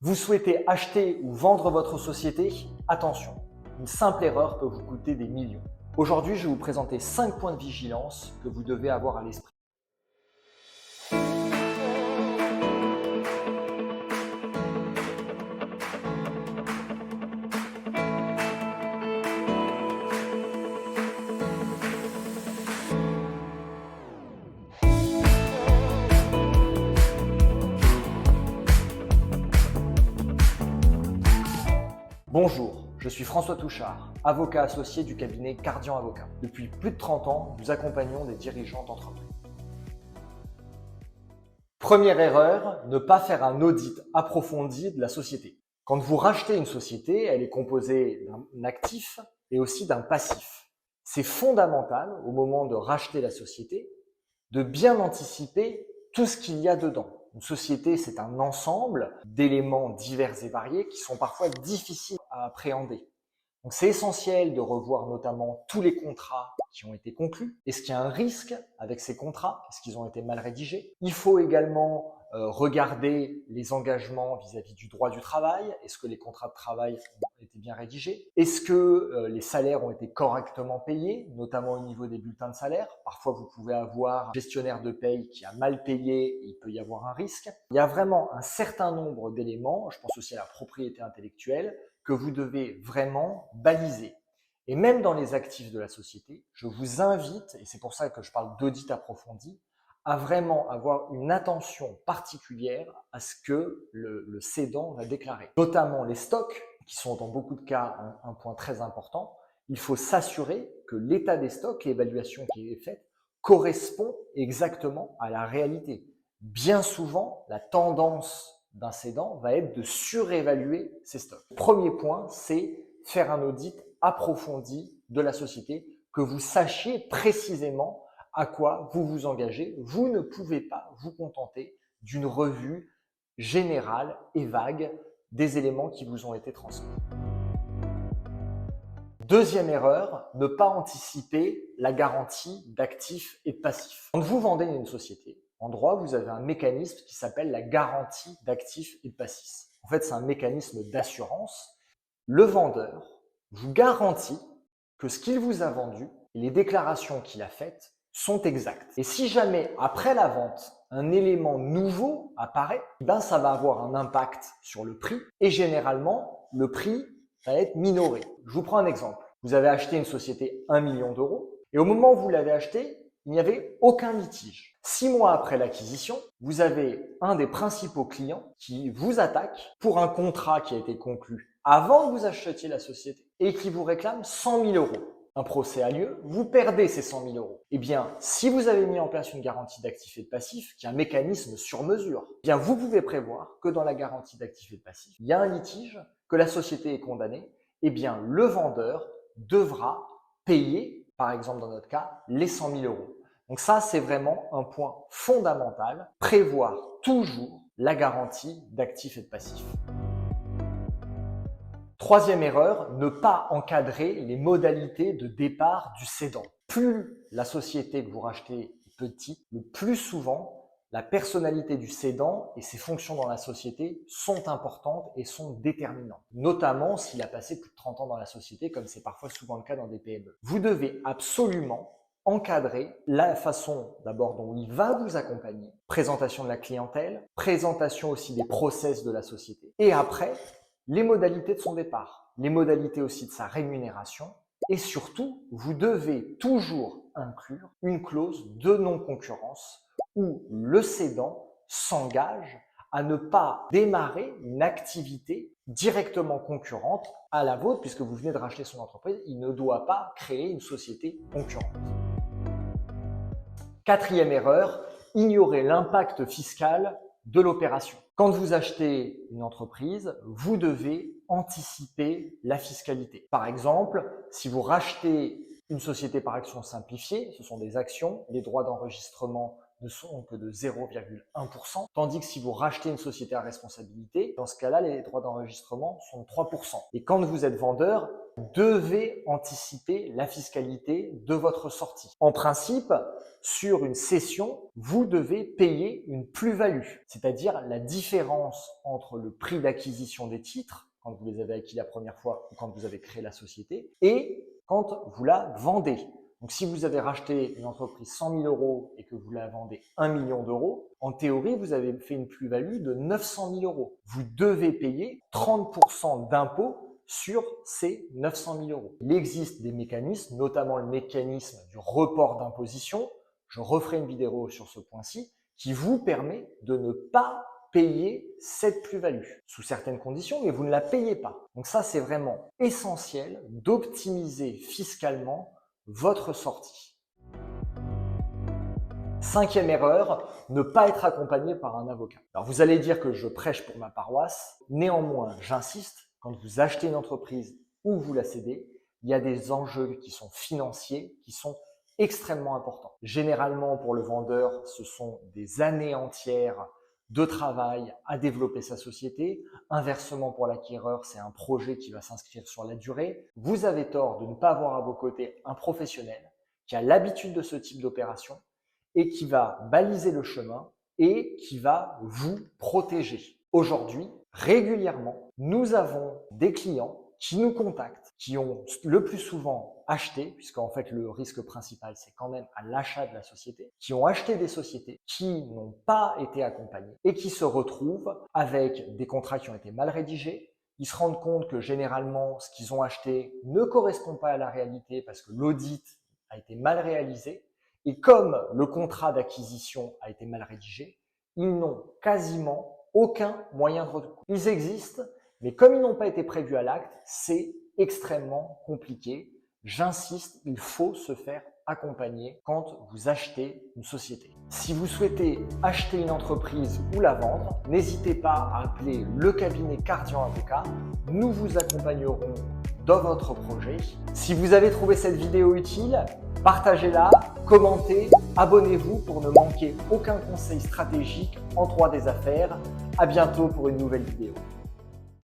Vous souhaitez acheter ou vendre votre société? Attention, une simple erreur peut vous coûter des millions. Aujourd'hui, je vais vous présenter 5 points de vigilance que vous devez avoir à l'esprit. Bonjour, je suis François Touchard, avocat associé du cabinet Cardian Avocat. Depuis plus de 30 ans, nous accompagnons des dirigeants d'entreprise. Première erreur, ne pas faire un audit approfondi de la société. Quand vous rachetez une société, elle est composée d'un actif et aussi d'un passif. C'est fondamental au moment de racheter la société de bien anticiper tout ce qu'il y a dedans. Une société, c'est un ensemble d'éléments divers et variés qui sont parfois difficiles à appréhender. Donc c'est essentiel de revoir notamment tous les contrats qui ont été conclus. Est-ce qu'il y a un risque avec ces contrats? Est-ce qu'ils ont été mal rédigés? Il faut également regarder les engagements vis-à-vis du droit du travail. Est-ce que les contrats de travail ont été bien rédigés? Est-ce que les salaires ont été correctement payés, notamment au niveau des bulletins de salaire? Parfois, vous pouvez avoir un gestionnaire de paye qui a mal payé et il peut y avoir un risque. Il y a vraiment un certain nombre d'éléments, je pense aussi à la propriété intellectuelle, que vous devez vraiment baliser. Et même dans les actifs de la société, je vous invite, et c'est pour ça que je parle d'audit approfondi, à vraiment avoir une attention particulière à ce que le cédant va déclarer. Notamment les stocks, qui sont dans beaucoup de cas un point très important. Il faut s'assurer que l'état des stocks, l'évaluation qui est faite, correspond exactement à la réalité. Bien souvent, la tendance d'un cédant va être de surévaluer ses stocks. Premier point, c'est faire un audit approfondi de la société, que vous sachiez précisément à quoi vous vous engagez. Vous ne pouvez pas vous contenter d'une revue générale et vague des éléments qui vous ont été transmis. Deuxième erreur, ne pas anticiper la garantie d'actifs et de passifs. Quand vous vendez une société, en droit, vous avez un mécanisme qui s'appelle la garantie d'actifs et de passifs. En fait, c'est un mécanisme d'assurance. Le vendeur vous garantit que ce qu'il vous a vendu et les déclarations qu'il a faites sont exactes. Et si jamais, après la vente, un élément nouveau apparaît, ça va avoir un impact sur le prix et généralement, le prix va être minoré. Je vous prends un exemple. Vous avez acheté une société 1 million d'euros et au moment où vous l'avez acheté, il n'y avait aucun litige. 6 mois après l'acquisition, vous avez un des principaux clients qui vous attaque pour un contrat qui a été conclu avant que vous achetiez la société et qui vous réclame 100 000 euros. Un procès a lieu, vous perdez ces 100 000 euros. Eh bien, si vous avez mis en place une garantie d'actifs et de passifs, qui est un mécanisme sur mesure, eh bien, vous pouvez prévoir que dans la garantie d'actifs et de passifs, il y a un litige, que la société est condamnée, eh bien, le vendeur devra payer, par exemple dans notre cas, les 100 000 euros. Donc ça, c'est vraiment un point fondamental, prévoir toujours la garantie d'actifs et de passifs. Troisième erreur, ne pas encadrer les modalités de départ du cédant. Plus la société que vous rachetez est petite, le plus souvent, la personnalité du cédant et ses fonctions dans la société sont importantes et sont déterminantes, notamment s'il a passé plus de 30 ans dans la société, comme c'est parfois souvent le cas dans des PME. Vous devez absolument encadrer la façon d'abord dont il va vous accompagner, présentation de la clientèle, présentation aussi des process de la société, et après, les modalités de son départ, les modalités aussi de sa rémunération, et surtout, vous devez toujours inclure une clause de non-concurrence où le cédant s'engage à ne pas démarrer une activité directement concurrente à la vôtre, puisque vous venez de racheter son entreprise, il ne doit pas créer une société concurrente. Quatrième erreur, ignorer l'impact fiscal de l'opération. Quand vous achetez une entreprise, vous devez anticiper la fiscalité. Par exemple, si vous rachetez une société par action simplifiée, ce sont des actions, les droits d'enregistrement ne sont que de 0,1%, tandis que si vous rachetez une société à responsabilité, dans ce cas-là, les droits d'enregistrement sont de 3%. Et quand vous êtes vendeur, vous devez anticiper la fiscalité de votre sortie. En principe, sur une cession, vous devez payer une plus-value, c'est-à-dire la différence entre le prix d'acquisition des titres, quand vous les avez acquis la première fois ou quand vous avez créé la société, et quand vous la vendez. Donc, si vous avez racheté une entreprise 100 000 € et que vous la vendez 1 million d'euros, en théorie, vous avez fait une plus-value de 900 000 €. Vous devez payer 30% d'impôt sur ces 900 000 €. Il existe des mécanismes, notamment le mécanisme du report d'imposition, je referai une vidéo sur ce point-ci, qui vous permet de ne pas payer cette plus-value, sous certaines conditions, mais vous ne la payez pas. Donc ça, c'est vraiment essentiel d'optimiser fiscalement votre sortie. Cinquième erreur, ne pas être accompagné par un avocat. Alors vous allez dire que je prêche pour ma paroisse, néanmoins j'insiste, quand vous achetez une entreprise ou vous la cédez, il y a des enjeux qui sont financiers, qui sont extrêmement importants. Généralement pour le vendeur, ce sont des années entières de travail à développer sa société. Inversement pour l'acquéreur, c'est un projet qui va s'inscrire sur la durée. Vous avez tort de ne pas avoir à vos côtés un professionnel qui a l'habitude de ce type d'opération et qui va baliser le chemin et qui va vous protéger. Aujourd'hui, régulièrement, nous avons des clients qui nous contactent, qui ont le plus souvent acheté, puisqu'en fait le risque principal c'est quand même à l'achat de la société, qui ont acheté des sociétés qui n'ont pas été accompagnées et qui se retrouvent avec des contrats qui ont été mal rédigés. Ils se rendent compte que généralement ce qu'ils ont acheté ne correspond pas à la réalité parce que l'audit a été mal réalisé et comme le contrat d'acquisition a été mal rédigé, ils n'ont quasiment aucun moyen de recours. Ils existent, mais comme ils n'ont pas été prévus à l'acte, c'est extrêmement compliqué. J'insiste, il faut se faire accompagner quand vous achetez une société. Si vous souhaitez acheter une entreprise ou la vendre, n'hésitez pas à appeler le cabinet Cardian Avocat. Nous vous accompagnerons dans votre projet. Si vous avez trouvé cette vidéo utile, partagez-la, commentez, abonnez-vous pour ne manquer aucun conseil stratégique en droit des affaires. À bientôt pour une nouvelle vidéo.